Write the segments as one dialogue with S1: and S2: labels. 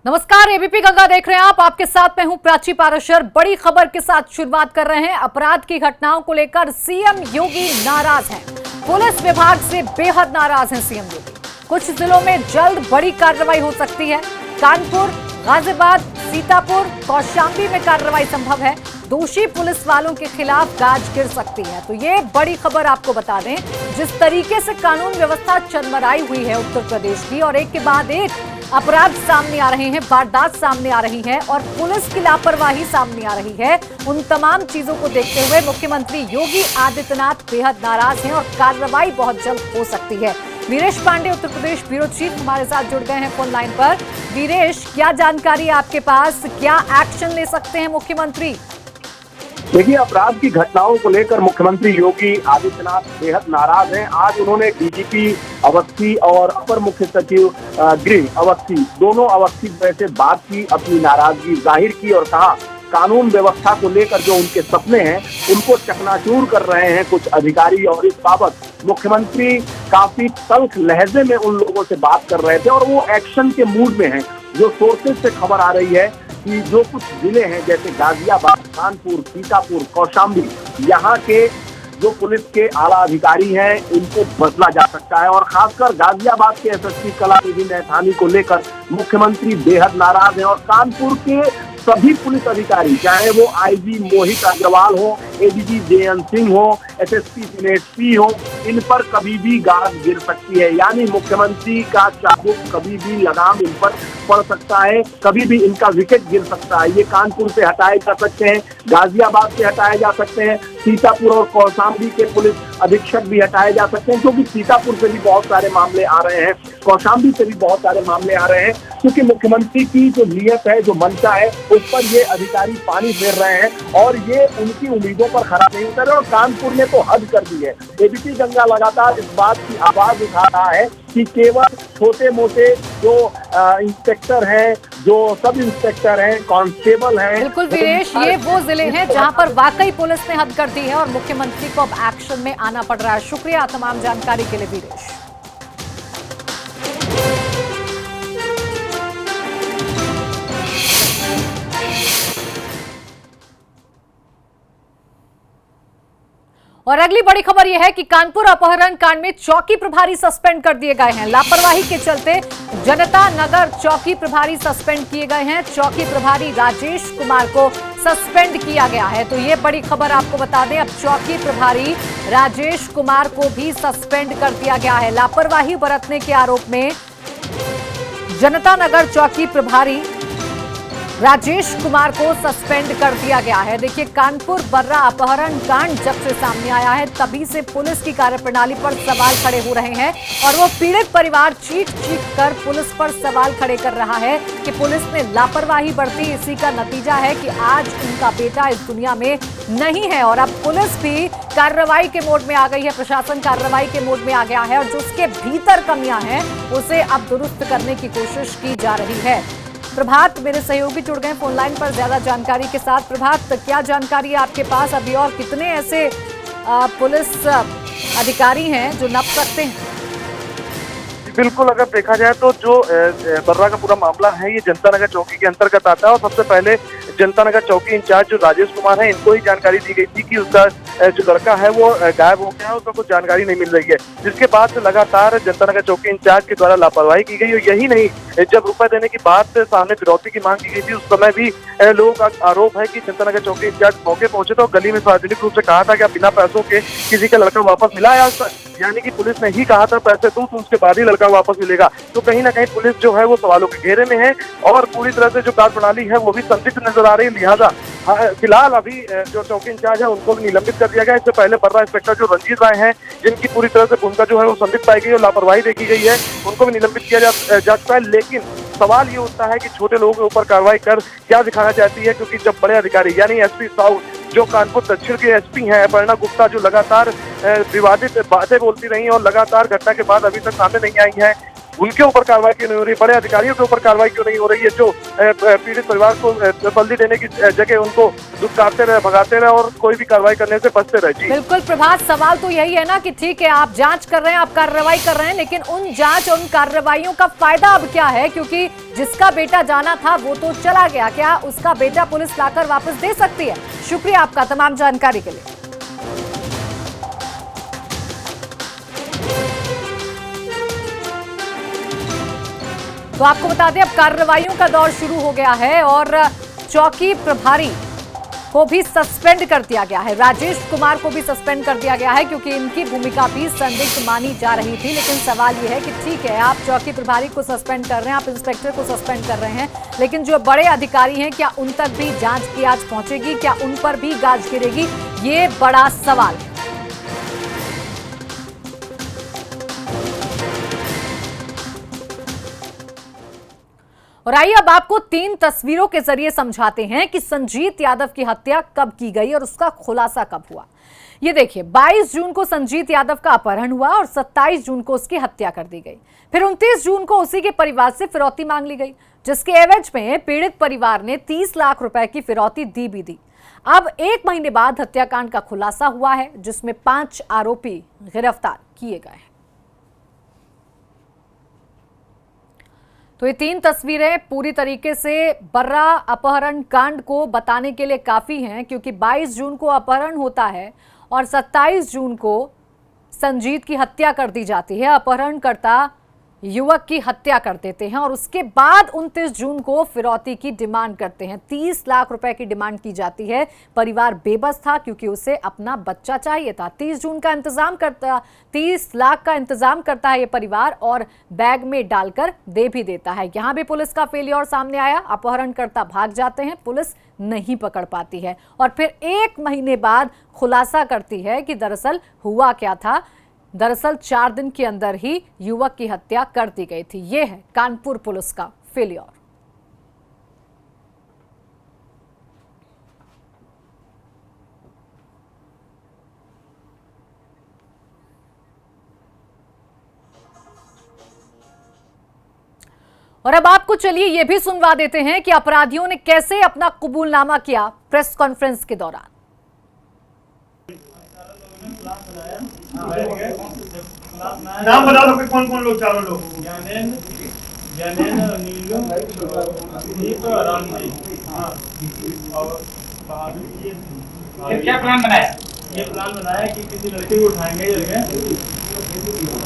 S1: नमस्कार, एबीपी गंगा देख रहे हैं आप। आपके साथ मैं हूं प्राची पाराशर। बड़ी खबर के साथ शुरुआत कर रहे हैं। अपराध की घटनाओं को लेकर सीएम योगी नाराज हैं। पुलिस विभाग से बेहद नाराज हैं सीएम योगी। कुछ जिलों में जल्द बड़ी कार्रवाई हो सकती है। कानपुर, गाजियाबाद, सीतापुर, कौशाम्बी में कार्रवाई संभव है। दोषी पुलिस वालों के खिलाफ गाज गिर सकती है। तो ये बड़ी खबर आपको बता दें, जिस तरीके से कानून व्यवस्था चरमराई हुई है उत्तर प्रदेश की, और एक के बाद एक अपराध सामने आ रहे हैं, वारदात सामने आ रही है और पुलिस की लापरवाही सामने आ रही है। उन तमाम चीजों को देखते हुए मुख्यमंत्री योगी आदित्यनाथ बेहद नाराज हैं और कार्रवाई बहुत जल्द हो सकती है। वीरेश पांडे, उत्तर प्रदेश ब्यूरो चीफ, हमारे साथ जुड़ गए हैं फोन लाइन पर। वीरेश, क्या जानकारी आपके पास, क्या एक्शन ले सकते हैं मुख्यमंत्री?
S2: देखिए, अपराध की घटनाओं को लेकर मुख्यमंत्री योगी आदित्यनाथ बेहद नाराज हैं। आज उन्होंने डीजीपी अवस्थी और अपर मुख्य सचिव गृह अवस्थी, दोनों अवस्थी से बात की, अपनी नाराजगी जाहिर की और कहा कानून व्यवस्था को लेकर जो उनके सपने हैं उनको चकनाचूर कर रहे हैं कुछ अधिकारी। और इस बाबत मुख्यमंत्री काफी तल्ख लहजे में उन लोगों से बात कर रहे थे और वो एक्शन के मूड में हैं। जो सोर्सेज से खबर आ रही है कि जो कुछ जिले हैं जैसे गाजियाबाद, कानपुर, सीतापुर, कौशाम्बी, यहाँ के जो पुलिस के आला अधिकारी हैं इनको बदला जा सकता है। और खासकर गाजियाबाद के एसएसपी कलानिधि नैथानी को लेकर मुख्यमंत्री बेहद नाराज हैं। और कानपुर के सभी पुलिस अधिकारी, चाहे वो आईजी मोहित अग्रवाल हो, एडीजी जेएन सिंह हो, एसएसपी दिनेश पी हो, इन पर कभी भी गाज गिर सकती है। यानी मुख्यमंत्री का चाबुक कभी भी लगाम इन पर पड़ सकता है, कभी भी इनका विकेट गिर सकता है। ये कानपुर से हटाए जा सकते हैं, गाजियाबाद से हटाए जा सकते हैं, सीतापुर और कौशाम्बी के पुलिस अधीक्षक भी हटाए जा सकते हैं, क्योंकि सीतापुर से भी बहुत सारे मामले आ रहे हैं, कौशाम्बी से भी बहुत सारे मामले आ रहे हैं। क्योंकि मुख्यमंत्री की जो नीयत है, जो मंशा है, उस पर ये अधिकारी पानी फेर रहे हैं और ये उनकी उम्मीदों पर खरा नहीं उतर रहे। और कानपुर ने तो हद कर दी है। एबीपी गंगा लगातार इस बात की आवाज उठा रहा है कि केवल छोटे मोटे जो इंस्पेक्टर हैं, जो सब इंस्पेक्टर हैं, कांस्टेबल हैं।
S1: बिल्कुल वीरेश, ये वो जिले हैं जहां पर वाकई पुलिस ने हद कर दी है और मुख्यमंत्री को अब एक्शन में आना पड़ रहा है। शुक्रिया तमाम जानकारी के लिए वीरेश। और अगली बड़ी खबर यह है कि कानपुर अपहरण कांड में चौकी प्रभारी सस्पेंड कर दिए गए हैं। लापरवाही के चलते जनता नगर चौकी प्रभारी सस्पेंड किए गए हैं। चौकी प्रभारी राजेश कुमार को सस्पेंड किया गया है। तो ये बड़ी खबर आपको बता दें, अब चौकी प्रभारी राजेश कुमार को भी सस्पेंड कर दिया गया है। लापरवाही बरतने के आरोप में जनता नगर चौकी प्रभारी राजेश कुमार को सस्पेंड कर दिया गया है। देखिए, कानपुर बर्रा अपहरण कांड जब से सामने आया है तभी से पुलिस की कार्यप्रणाली पर सवाल खड़े हो रहे हैं और वो पीड़ित परिवार चीख कर पुलिस पर सवाल खड़े कर रहा है कि पुलिस ने लापरवाही बरती। इसी का नतीजा है कि आज उनका बेटा इस दुनिया में नहीं है और अब पुलिस भी कार्रवाई के मोड में आ गई है, प्रशासन कार्रवाई के मोड में आ गया है और जो उसके भीतर कमियां हैं उसे अब दुरुस्त करने की कोशिश की जा रही है। प्रभात, मेरे सहयोगी जुड़ गए फोन लाइन पर ज्यादा जानकारी के साथ। प्रभात, क्या जानकारी है आपके पास अभी और कितने ऐसे पुलिस अधिकारी हैं जो नप सकते हैं?
S3: बिल्कुल, अगर देखा जाए तो जो बर्रा का पूरा मामला है ये जनता नगर चौकी के अंतर्गत आता है और सबसे पहले जनता नगर चौकी इंचार्ज जो राजेश कुमार है इनको ही जानकारी दी गई थी कि उसका जो लड़का है वो गायब हो गया है, उसको कुछ जानकारी नहीं मिल रही है। जिसके बाद से लगातार जनता नगर चौकी इंचार्ज के द्वारा लापरवाही की गई और यही नहीं, जब रुपए देने की बात सामने फिरौती की मांग की गई थी उस समय भी लोगों का आरोप है कि जनता नगर चौकी इंचार्ज मौके पहुंचे तो गली में सार्वजनिक रूप से कहा था कि आप बिना पैसों के किसी का लड़का वापस मिला, यानी कि पुलिस ने ही कहा था पैसे दो तो उसके बाद ही लड़का वापस मिलेगा। तो कहीं ना कहीं पुलिस जो है वो सवालों के घेरे में है और पूरी तरह से जो कार्यप्रणाली है वो भी संदिग्ध नजर आ रही है। लिहाजा फिलहाल अभी जो चौकी इंचार्ज है उनको भी निलंबित कर दिया गया। इससे पहले बर्रा इंस्पेक्टर जो रंजीत राय हैं, जिनकी पूरी तरह से भूमिका जो है वो संदिग्ध पाई गई और लापरवाही देखी गई है, उनको भी निलंबित किया जा चुका है। लेकिन सवाल ये उठता है कि छोटे लोगों के ऊपर कार्रवाई कर क्या दिखाना चाहती है, क्योंकि जब बड़े अधिकारी यानी एसपी साउथ जो कानपुर दक्षिण के एसपी हैं अपर्णा गुप्ता, जो लगातार विवादित बातें बोलती रही और लगातार घटना के बाद अभी तक सामने नहीं आई है, उनके ऊपर कार्रवाई क्यों नहीं हो रही, बड़े अधिकारियों के ऊपर कार्रवाई क्यों नहीं हो रही है, जो पीड़ित परिवार को बल्दी देने की जगह उनको दुत्कारते रहे, भगाते रहे और कोई भी कार्रवाई करने से बचते रहे। जी
S1: बिल्कुल प्रभात, सवाल तो यही है ना कि ठीक है आप जांच कर रहे हैं, आप कार्रवाई कर रहे हैं, लेकिन उन जांच और उन कार्रवाइयों का फायदा अब क्या है, क्योंकि जिसका बेटा जाना था वो तो चला गया, क्या उसका बेटा पुलिस लाकर वापस दे सकती है? शुक्रिया आपका तमाम जानकारी के लिए। तो आपको बता दें अब कार्रवाइयों का दौर शुरू हो गया है और चौकी प्रभारी को भी सस्पेंड कर दिया गया है। राजेश कुमार को भी सस्पेंड कर दिया गया है क्योंकि इनकी भूमिका भी संदिग्ध मानी जा रही थी। लेकिन सवाल यह है कि ठीक है आप चौकी प्रभारी को सस्पेंड कर रहे हैं, आप इंस्पेक्टर को सस्पेंड कर रहे हैं, लेकिन जो बड़े अधिकारी हैं क्या उन तक भी जांच की आज पहुंचेगी, क्या उन पर भी गाज गिरेगी, ये बड़ा सवाल है। और आइए अब आपको 3 तस्वीरों के जरिए समझाते हैं कि संजीत यादव की हत्या कब की गई और उसका खुलासा कब हुआ। ये देखिए 22 जून को संजीत यादव का अपहरण हुआ और 27 जून को उसकी हत्या कर दी गई। फिर 29 जून को उसी के परिवार से फिरौती मांग ली गई, जिसके एवज में पीड़ित परिवार ने 30 लाख रुपए की फिरौती दी भी दी। अब 1 महीने बाद हत्याकांड का खुलासा हुआ है, जिसमें 5 आरोपी गिरफ्तार किए गए हैं। तो ये 3 तस्वीरें पूरी तरीके से बर्रा अपहरण कांड को बताने के लिए काफी हैं, क्योंकि 22 जून को अपहरण होता है और 27 जून को संजीत की हत्या कर दी जाती है। अपहरणकर्ता युवक की हत्या कर देते हैं और उसके बाद 29 जून को फिरौती की डिमांड करते हैं। 30 लाख रुपए की डिमांड की जाती है। परिवार बेबस था क्योंकि उसे अपना बच्चा चाहिए था। 30 लाख का इंतजाम करता है ये परिवार और बैग में डालकर दे भी देता है। यहां भी पुलिस का फेलियर सामने आया। अपहरणकर्ता भाग जाते हैं, पुलिस नहीं पकड़ पाती है और फिर 1 महीने बाद खुलासा करती है कि दरअसल हुआ क्या था। दरअसल 4 दिन के अंदर ही युवक की हत्या कर दी गई थी। यह है कानपुर पुलिस का फेलियर। और अब आपको चलिए यह भी सुनवा देते हैं कि अपराधियों ने कैसे अपना कबूलनामा किया प्रेस कॉन्फ्रेंस के दौरान।
S4: नाम बता दो कौन कौन लोग, चारों लोग। ज्ञानेंद्र, नीलू, दीप और रामजी। और
S5: क्या प्लान बनाया?
S4: ये प्लान बनाया कि किसी लड़के को उठाएंगे,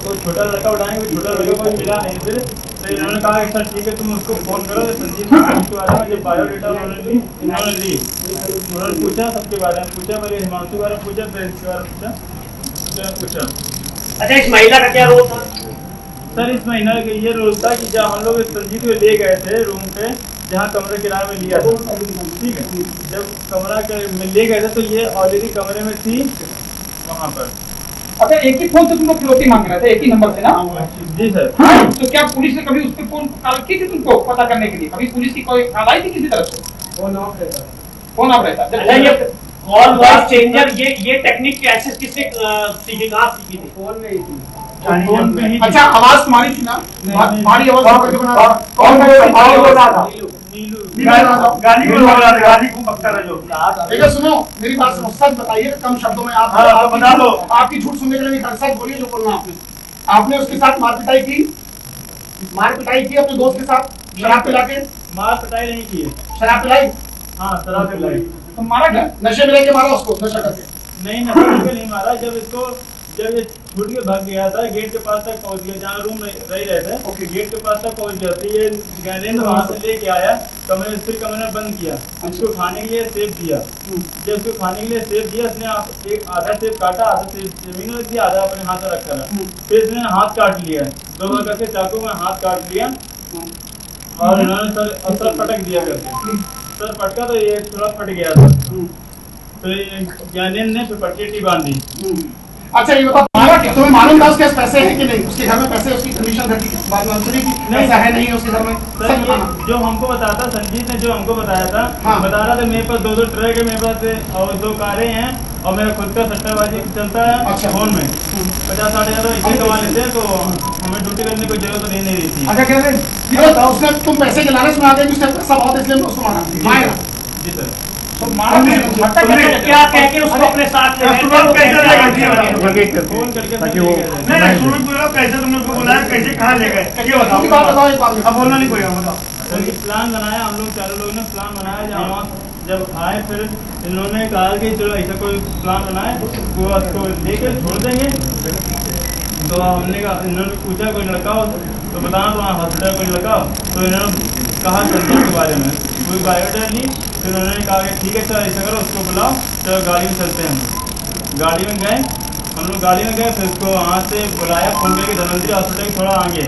S4: तो छोटा लड़का उठाएंगे, छोटा लड़का कोई मिला नहीं। फिर तो इन्होंने कहा कि सर ठीक है तुम उसको फोन करो। संजीत के बारे में जब बायोडेटा उन्होंने ली, उन्होंने पूछा, सबके बारे में पूछा, पहले हिमांशु के बारे में पूछा, फिर इसके बारे में पूछा।
S5: अच्छा, इस महिला का क्या रोल था?
S4: सर इस महीना का ये रोल था कि जब हम लोग संजीत को ले गए थे रूम पे, जहाँ कमरे किराए में लिया था, ठीक है, जब कमरा में ले गए थे तो ये ऑलरेडी कमरे में थी वहाँ पर।
S5: अच्छा, एक ही फोन से तुम लोग फिरौती मांग रहे थे, एक ही नंबर से ना?
S4: जी सर।
S5: तो क्या पुलिस ने कभी उस पर फोन कॉल की थी तुमको पता करने के लिए? कभी पुलिस की कोई कॉल आई थी किसी तरफ से? फोन ऑफ रहता। कॉल वॉइस चेंजर, ये टेक्निक की एक्सेस किससे सीखी, कहाँ सीखी थी? फोन में ही थी।
S4: फोन पे ही।
S5: अच्छा, आवाज तुम्हारी थी ना? तुम्हारी आवाज करके बना था।
S4: कौन बोला था?
S5: नीलू।
S4: गाली को बोला था, गाली को पक्का रहा जो।
S5: देखो सुनो, मेरी बात सुनो, सच बताइए कम शब्दों में। आप
S4: बता दो।
S5: आपकी झूठ सुनने के लिए सच बोलिए जो बोलना आपने। आपने उसके साथ मार पिटाई की अपने दोस्त के साथ शराब पिला के?
S4: मार पिटाई नहीं की है।
S5: शराब पिलाई?
S4: हाँ शराब पिलाई।
S5: तो मारा क्या? नशे में लेके मारा उसको, नशा करके?
S4: नहीं, नशे करके नहीं मारा। जब ये छूट के भाग गया था, गेट के पास तक पहुंच गया जहाँ रूम रह रहे थे। ओके, गेट के पास तक पहुंच गया था। ये ज्ञानेंद्र वहाँ से लेके आया, कमरे में बंद किया, उसको खाने के लिए सेब दिया। जब उसको खाने के लिए सेब दिया, उसने एक आधा सेब काटा, आधा सेब जमीन में दिया, आधा अपने हाथ में रखा था। फिर इसने हाथ काट लिया, दोनों करके चाकू में हाथ काट लिया और इन्होंने सर पटक दिया करके। सर पटका तो ये थोड़ा फट गया था। तो ज्ञानेंद्र ने फिर पट्टी बांधी।
S5: अच्छा, ये बताओ तुम्हें मालूम था उसके पैसे हैं कि नहीं? उसके घर में पैसे, उसकी कंडीशन घर की बात मालूम थी कि पैसा है नहीं है उसके घर में?
S4: सर ये जो हमको बताया था, संजीत ने जो हमको बताया था, बता रहा था मेरे पास 2 ट्रक है मेरे पास और 2 कारें हैं और मेरा खुद का सट्टाबाजी चलता है
S5: अच्छा।
S4: फोन में 50-60 हज़ार इसे कमा लेते हैं, तो हमें ड्यूटी करने की जरूरत नहीं रहती है।
S5: अच्छा कह रहे ये बताओ उसने तुम पैसे के लालच में आ गए कि उसने पैसा बहुत है, इसलिए उसको मारा मारेगा
S4: जी सर।
S6: क्या कह के उसको अपने साथ ले गए?
S4: फोन करके
S6: कैसे तुमने उसको बुलाया, कैसे कहाँ ले गए, ये बताओ।
S5: उनकी बात बताओ एक बार में।
S6: अब बोलना नहीं कोई, बताओ।
S4: उनकी प्लान बनाया, हम लोग चारों लोगों ने प्लान बनाया। जब आए फिर इन्होंने कहा कि चलो ऐसा कोई प्लान बनाए वो उसको लेकर छोड़ देंगे। तो हमने कहा, इन्होंने पूछा कोई लड़का हो तो बताना, तो वहाँ हॉस्पिटल कोई लड़का हो, तो इन्होंने कहा संजीव के बारे में कोई बायोडाटा ली। फिर उन्होंने कहा कि ठीक है चलो ऐसा करो, उसको बुलाओ, चलो गाड़ी में चलते हैं। हम गाड़ी में गए, हम लोग गाड़ी में गए, फिर उसको वहाँ से बुलाया, फोन करके धनवंतरी हॉस्पिटल के थोड़ा आगे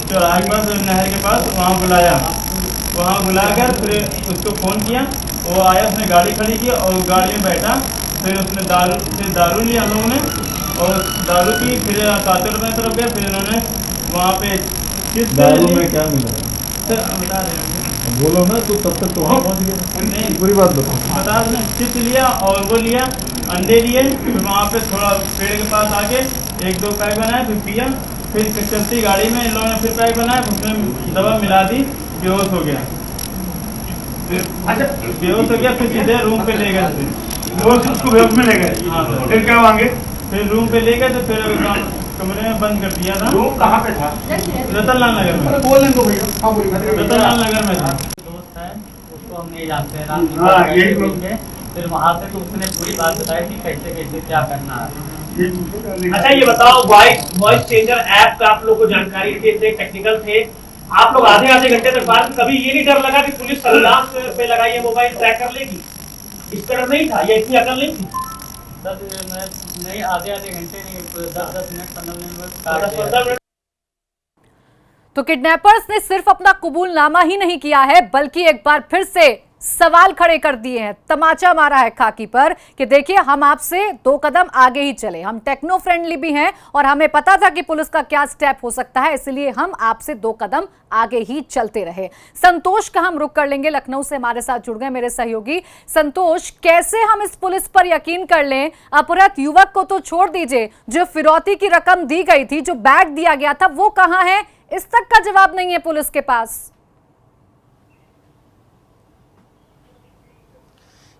S4: चौराहे के पास, नहर के पास, वहाँ बुलाया। वहाँ बुलाकर फिर उसको फ़ोन किया, वो आया, उसने गाड़ी खड़ी की और गाड़ी में बैठा। फिर उसने दारू लिया हम लोगों ने, और दारू पी। फिर कातर में तरफ गया, फिर इन्होंने वहाँ पे
S7: दारू में क्या मिला
S4: सर बता रहे हैं,
S7: बोलो ना, तो तब तक तो वहाँ पहुँच गया।
S4: नहीं
S7: पूरी बात बताओ।
S4: बता दें, चिप्स लिया और वो लिया, अंडे लिए। फिर वहाँ पे थोड़ा पेड़ के पास आके 1-2 पैक बनाए, फिर पिया। फिर चलती गाड़ी में इन लोगों ने फिर पैक बनाया, उसमें दवा मिला दी, बेहोश हो गया।
S6: अच्छा,
S4: बेहोश हो गया, फिर सीधे रूम पे ले गए थे।
S6: दोस्त उसको बेहोश में ले गए।
S4: हाँ सर।
S6: फिर क्या मांगे?
S4: फिर रूम पे ले गए, तो फिर कमरे में बंद कर दिया था।
S6: रूम कहाँ पे था?
S4: रतनलाल नगर में।
S5: अरे बोलने दो भैया। हाँ बोलिए।
S4: रतनलाल नगर में था।
S8: दोस्त है, उसको हम नहीं जानते हैं। रात को
S6: हाँ,
S8: बैठे
S6: यही तो।
S8: थे, फिर वहाँ से तो उसने पूरी बात बताई कि कैसे कैसे क्या करना है।
S6: अच्छा ये बताओ, वॉइस चेंजर ऐप का आप लोग को जानकारी थे, टेक्निकल थे, आप लोग आधे घंटे तक बाद कभी ये नहीं डर लगा कि पुलिस सर्विलांस पे लगाई है, मोबाइल ट्रैक कर लेगी? इस तरह नहीं था, ये इतनी अकल नहीं थी।
S8: सर मैं नहीं, आधे घंटे नहीं, 10-10 मिनट 15 मिनट
S6: दस 15 मिनट।
S1: तो किडनैपर्स ने सिर्फ अपना कबूलनामा ही नहीं किया है, बल्कि एक बार फिर से सवाल खड़े कर दिए हैं, तमाचा मारा है खाकी पर कि देखिए हम आपसे 2 कदम आगे ही चले, हम टेक्नो फ्रेंडली भी हैं और हमें पता था कि पुलिस का क्या स्टेप हो सकता है, इसलिए हम आपसे 2 कदम आगे ही चलते रहे। संतोष का हम रुख कर लेंगे, लखनऊ से हमारे साथ जुड़ गए मेरे सहयोगी। संतोष, कैसे हम इस पुलिस पर यकीन कर लें? अपहृत युवक को तो छोड़ दीजिए, जो फिरौती की रकम दी गई थी, जो बैग दिया गया था, वो कहां है? इस तक का जवाब नहीं है पुलिस के पास।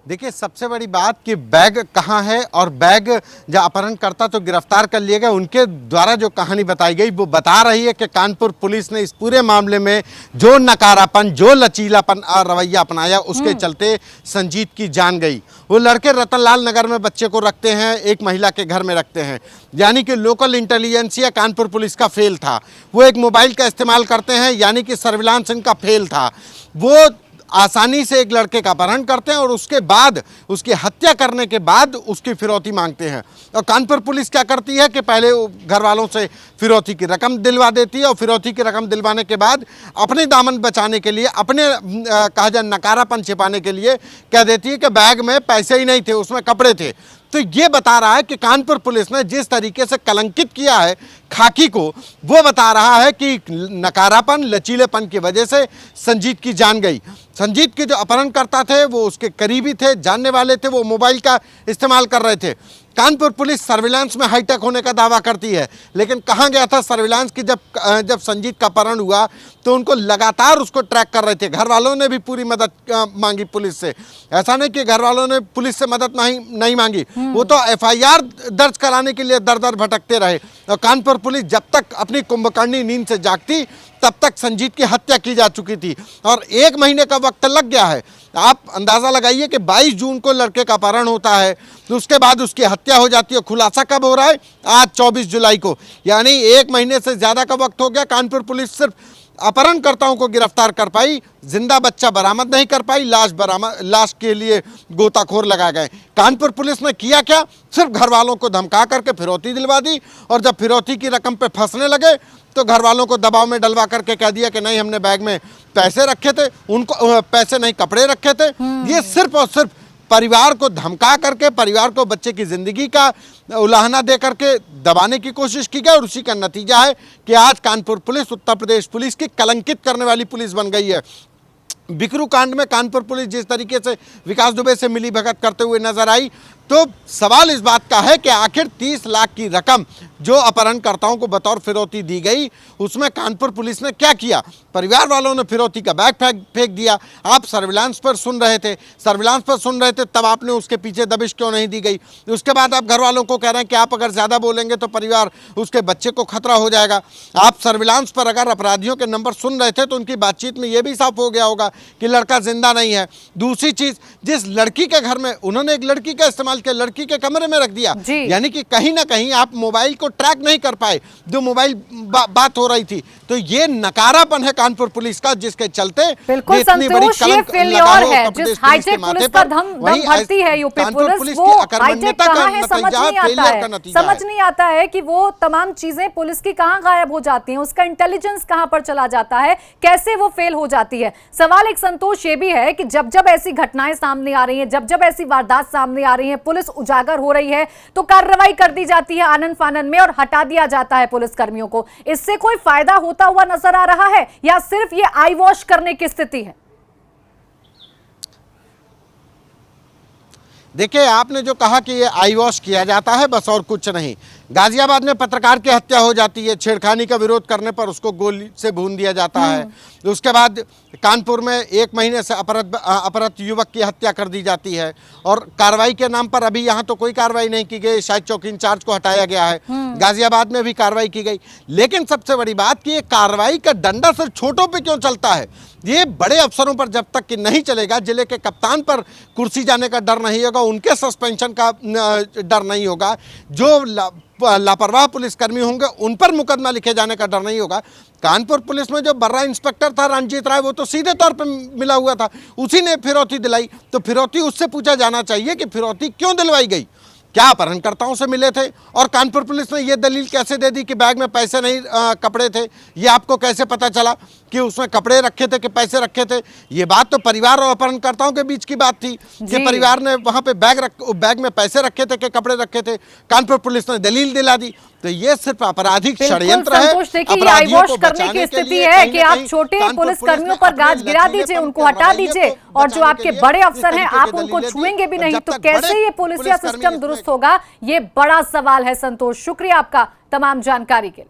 S9: देखिए, सबसे बड़ी बात कि बैग कहाँ है और बैग जो अपहरणकर्ता तो गिरफ्तार कर लिए गए, उनके द्वारा जो कहानी बताई गई वो बता रही है कि कानपुर पुलिस ने इस पूरे मामले में जो नकारापन, जो लचीलापन और रवैया अपनाया, उसके चलते संजीत की जान गई। वो लड़के रतनलाल नगर में बच्चे को रखते हैं, एक महिला के घर में रखते हैं, यानी कि लोकल इंटेलिजेंसिया कानपुर पुलिस का फेल था। वो एक मोबाइल का इस्तेमाल करते हैं, यानी कि सर्विलांस इनका फेल था। वो आसानी से एक लड़के का अपहरण करते हैं और उसके बाद उसकी हत्या करने के बाद उसकी फिरौती मांगते हैं। और कानपुर पुलिस क्या करती है कि पहले घर वालों से फिरौती की रकम दिलवा देती है और फिरौती की रकम दिलवाने के बाद अपने दामन बचाने के लिए, अपने कहा जाए नकारापन छिपाने के लिए कह देती है कि बैग में पैसे ही नहीं थे, उसमें कपड़े थे। तो ये बता रहा है कि कानपुर पुलिस ने जिस तरीके से कलंकित किया है खाकी को, वो बता रहा है कि नकारापन, लचीलेपन की वजह से संजीत की जान गई। संजीत के जो अपहरणकर्ता थे वो उसके करीबी थे, जानने वाले थे, वो मोबाइल का इस्तेमाल कर रहे थे। कानपुर पुलिस सर्विलांस में हाईटेक होने का दावा करती है, लेकिन कहाँ गया था सर्विलांस की? जब संजीत का अपहरण हुआ तो उनको लगातार उसको ट्रैक कर रहे थे। घर वालों ने भी पूरी मदद मांगी पुलिस से, ऐसा नहीं कि घर वालों ने पुलिस से मदद नहीं मांगी, वो तो FIR दर्ज कराने के लिए दर दर भटकते रहे। और कानपुर पुलिस जब तक अपनी कुंभकर्णी नींद से जागती तब तक संजीत की हत्या की जा चुकी थी और 1 महीने का वक्त लग गया है। आप अंदाज़ा लगाइए कि 22 जून को लड़के का अपहरण होता है, तो उसके बाद उसकी हत्या हो जाती है। खुलासा कब हो रहा है? आज 24 जुलाई को, यानी 1 महीने से ज़्यादा का वक्त हो गया। कानपुर पुलिस सिर्फ अपहरणकर्ताओं को गिरफ्तार कर पाई, जिंदा बच्चा बरामद नहीं कर पाई, लाश के लिए गोताखोर लगाए गए। कानपुर पुलिस ने किया क्या? सिर्फ घर वालों को धमका करके फिरौती दिलवा दी और जब फिरौती की रकम पे फंसने लगे तो घर वालों को दबाव में डलवा करके कह दिया कि नहीं, हमने बैग में पैसे रखे थे, उनको पैसे नहीं कपड़े रखे थे। ये सिर्फ और सिर्फ परिवार को धमका करके, परिवार को बच्चे की ज़िंदगी का उलाहना दे करके दबाने की कोशिश की गई और उसी का नतीजा है कि आज कानपुर पुलिस उत्तर प्रदेश पुलिस की कलंकित करने वाली पुलिस बन गई है। बिकरू कांड में कानपुर पुलिस जिस तरीके से विकास दुबे से मिली भगत करते हुए नजर आई, तो सवाल इस बात का है कि आखिर 30 लाख की रकम जो अपहरणकर्ताओं को बतौर फिरौती दी गई, उसमें कानपुर पुलिस ने क्या किया? परिवार वालों ने फिरौती का बैग फेंक दिया। आप सर्विलांस पर सुन रहे थे, तब आपने उसके पीछे दबिश क्यों नहीं दी गई? उसके बाद आप घर वालों को कह रहे हैं कि आप अगर ज़्यादा बोलेंगे तो परिवार, उसके बच्चे को खतरा हो जाएगा। आप सर्विलांस पर अगर अपराधियों के नंबर सुन रहे थे तो उनकी बातचीत में ये भी साफ हो गया होगा कि लड़का जिंदा नहीं है। दूसरी चीज़, जिस लड़की के घर में उन्होंने एक लड़की का इस्तेमाल किया, लड़की के कमरे में रख दिया, यानी कि कहीं ना कहीं आप मोबाइल को ट्रैक नहीं कर पाए जो मोबाइल बात हो रही थी। तो ये नकारापन है कानपुर पुलिस का, जिसके चलते
S1: बिल्कुल संतोष, ये फेलियर है। जिस हाईटेक पुलिस का दम भरती है यूपी पुलिस, वो हाईटेक कहाँ है समझ नहीं आता है कि वो तमाम चीजें पुलिस की कहाँ गायब हो जाती हैं, उसका इंटेलिजेंस कहाँ पर चला जाता है, कैसे वो फेल हो जाती है। सवाल एक संतोष ये भी है कि जब जब ऐसी घटनाएं सामने आ रही हैं, जब जब ऐसी वारदात सामने आ रही है, पुलिस उजागर हो रही है तो कार्रवाई कर दी जाती है आनन फानन में और हटा दिया जाता है पुलिस कर्मियों को। इससे कोई फायदा होता हुआ नजर आ रहा है या सिर्फ ये आई वॉश करने की स्थिति है?
S9: देखिए, आपने जो कहा कि ये आई वॉश किया जाता है, बस और कुछ नहीं। गाजियाबाद में पत्रकार की हत्या हो जाती है, छेड़खानी का विरोध करने पर उसको गोली से भून दिया जाता है। उसके बाद कानपुर में 1 महीने से अपहृत युवक की हत्या कर दी जाती है और कार्रवाई के नाम पर अभी यहाँ तो कोई कार्रवाई नहीं की गई, शायद चौकी इंचार्ज को हटाया गया है। गाजियाबाद में भी कार्रवाई की गई, लेकिन सबसे बड़ी बात कि ये कार्रवाई का डंडा सिर्फ छोटों पे क्यों चलता है? ये बड़े अफसरों पर जब तक कि नहीं चलेगा, जिले के कप्तान पर कुर्सी जाने का डर नहीं होगा, उनके सस्पेंशन का डर नहीं होगा, जो लापरवाह पुलिसकर्मी होंगे उन पर मुकदमा लिखे जाने का डर नहीं होगा। कानपुर पुलिस में जो बर्रा इंस्पेक्टर था रणजीत राय, वो तो सीधे तौर पे मिला हुआ था, उसी ने फिरौती दिलाई, तो फिरौती उससे पूछा जाना चाहिए कि फिरौती क्यों दिलवाई गई, क्या अपहरणकर्ताओं से मिले थे? और कानपुर पुलिस ने ये दलील कैसे दे दी कि बैग में पैसे नहीं कपड़े थे? ये आपको कैसे पता चला कि उसमें कपड़े रखे थे कि पैसे रखे थे? ये बात तो परिवार और अपहरणकर्ताओं के बीच की बात थी कि परिवार ने वहां पे बैग में पैसे रखे थे कि कपड़े रखे थे। कानपुर पुलिस ने दलील दिला दी। तो ये सिर्फ आपराधिक षड्यंत्र है,
S1: अपराधियों को बचाने की स्थिति है कि आप छोटे पुलिस कर्मियों पर गाज गिरा दीजिए, उनको हटा दीजिए और जो आपके बड़े अफसर हैं आप उनको छुएंगे भी नहीं, तो कैसे ये पुलिसिया सिस्टम दुरुस्त होगा? ये बड़ा सवाल है। संतोष, शुक्रिया आपका तमाम जानकारी के लिए।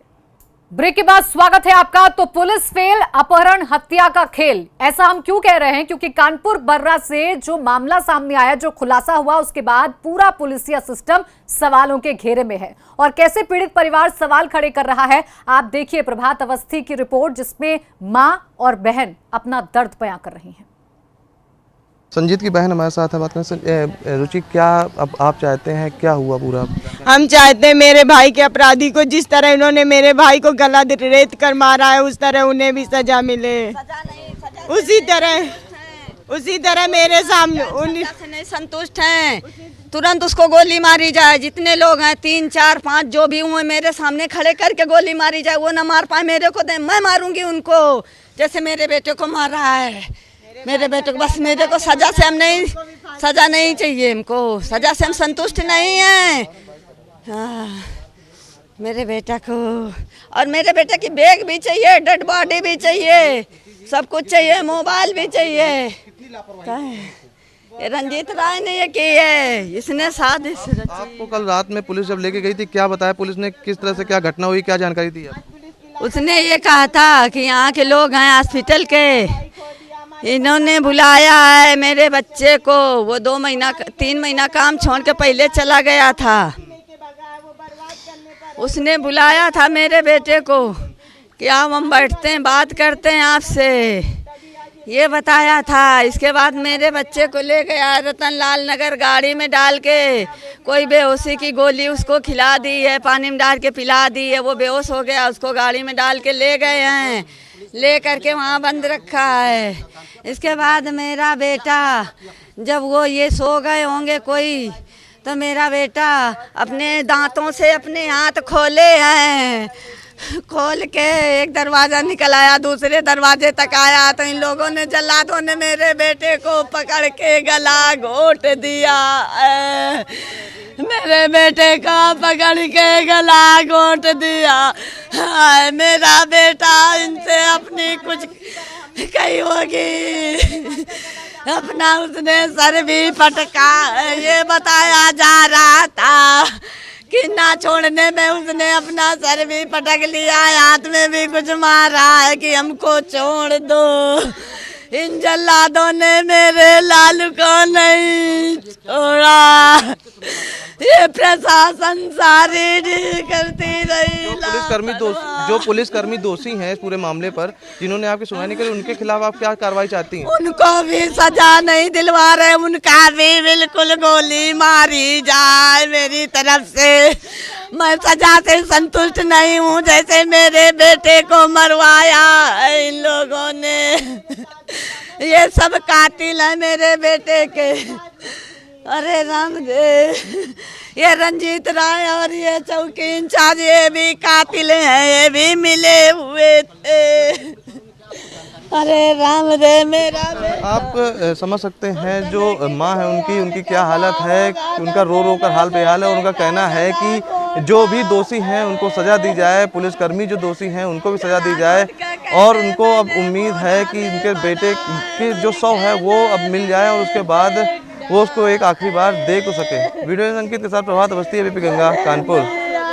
S1: ब्रेक के बाद स्वागत है आपका। तो पुलिस फेल, अपहरण हत्या का खेल, ऐसा हम क्यों कह रहे हैं? क्योंकि कानपुर बर्रा से जो मामला सामने आया, जो खुलासा हुआ, उसके बाद पूरा पुलिसिया सिस्टम सवालों के घेरे में है और कैसे पीड़ित परिवार सवाल खड़े कर रहा है। आप देखिए प्रभात अवस्थी की रिपोर्ट, जिसमें मां और बहन अपना दर्द बयां कर रही हैं।
S10: संजीत की बहन हमारे साथ है, बात करें। रुचि, क्या अब आप चाहते हैं, क्या हुआ पूरा?
S11: हम चाहते हैं मेरे भाई के अपराधी को, जिस तरह इन्होंने मेरे भाई को गला रेत कर मारा है, उस तरह उन्हें भी सजा मिले। उसी तरह मेरे सामने
S12: नहीं संतुष्ट हैं, तुरंत उसको गोली मारी जाए। जितने लोग हैं 3, 4, 5 जो भी हुए, मेरे सामने खड़े करके गोली मारी जाए। वो ना मार पाए मेरे को, दे मैं मारूंगी उनको, जैसे मेरे बेटे को मार रहा है। मेरे बेटे को बस, मेरे को सजा से सजा नहीं चाहिए, हमको सजा से हम संतुष्ट नहीं हैं। मेरे बेटा को और मेरे बेटे की बैग भी चाहिए, डेड बॉडी भी चाहिए, सब कुछ चाहिए, मोबाइल भी चाहिए। ये रंजीत राय ने ये की है, इसने साजिश रची।
S10: आपको कल रात में पुलिस जब लेके गई थी, क्या बताया पुलिस ने, किस तरह से क्या घटना हुई, क्या जानकारी दी?
S12: उसने ये कहा था कि यहाँ के लोग हैं हॉस्पिटल के, इन्होंने बुलाया है मेरे बच्चे को। वो 3 महीना काम छोड़ के पहले चला गया था। उसने बुलाया था मेरे बेटे को कि आप हम बैठते हैं, बात करते हैं आपसे, ये बताया था। इसके बाद मेरे बच्चे को ले गया रतनलाल नगर, गाड़ी में डाल के कोई बेहोशी की गोली उसको खिला दी है, पानी में डाल के पिला दी है, वो बेहोश हो गया। उसको गाड़ी में डाल के ले गए हैं, ले करके वहाँ बंद रखा है। इसके बाद मेरा बेटा, जब वो ये सो गए होंगे कोई, तो मेरा बेटा अपने दांतों से अपने हाथ खोले हैं, खोल के एक दरवाज़ा निकल आया, दूसरे दरवाजे तक आया, तो इन लोगों ने, जल्लादों ने मेरे बेटे को पकड़ के गला घोट दिया। मेरे बेटे का पकड़ के गला घोट दिया। मेरा बेटा इनसे अपनी कुछ कही होगी। अपना उसने सर भी पटका है। ये बताया जा रहा था कि ना छोड़ने में उसने अपना सर भी पटक लिया, हाथ में भी कुछ मारा है कि हमको छोड़ दो। इन जल्लादों ने मेरे लालू को नहीं छोड़ा। ये प्रशासन सारी करती रही।
S10: जो पुलिसकर्मी दोषी हैं इस पूरे मामले पर, जिन्होंने आपकी सुनवाई नहीं करी, उनके खिलाफ आप क्या कार्रवाई चाहती हैं?
S12: उनको भी सजा नहीं दिलवा रहे, उनका भी बिल्कुल गोली मारी जाए मेरी तरफ से। मैं सजा से संतुष्ट नहीं हूँ, जैसे मेरे बेटे को मरवाया है इन लोगों ने। ये सब कातिल है मेरे बेटे के। अरे राम दे, ये रंजीत राय और ये चौकी इंचार्ज ये भी कातिल हैं, ये भी मिले हुए थे। अरे राम रे मेरा
S10: आप समझ सकते हैं जो माँ है उनकी क्या हालत है, उनका रो रो कर हाल बेहाल है। और उनका कहना है कि जो भी दोषी हैं उनको सज़ा दी जाए, पुलिसकर्मी जो दोषी हैं उनको भी सज़ा दी जाए। और उनको अब उम्मीद है कि उनके बेटे की जो शव है वो अब मिल जाए और उसके बाद वो उसको एक आखिरी बार देख सके। वीडियो अंकित के साथ प्रभात अवस्थी, एबीपी गंगा, कानपुर।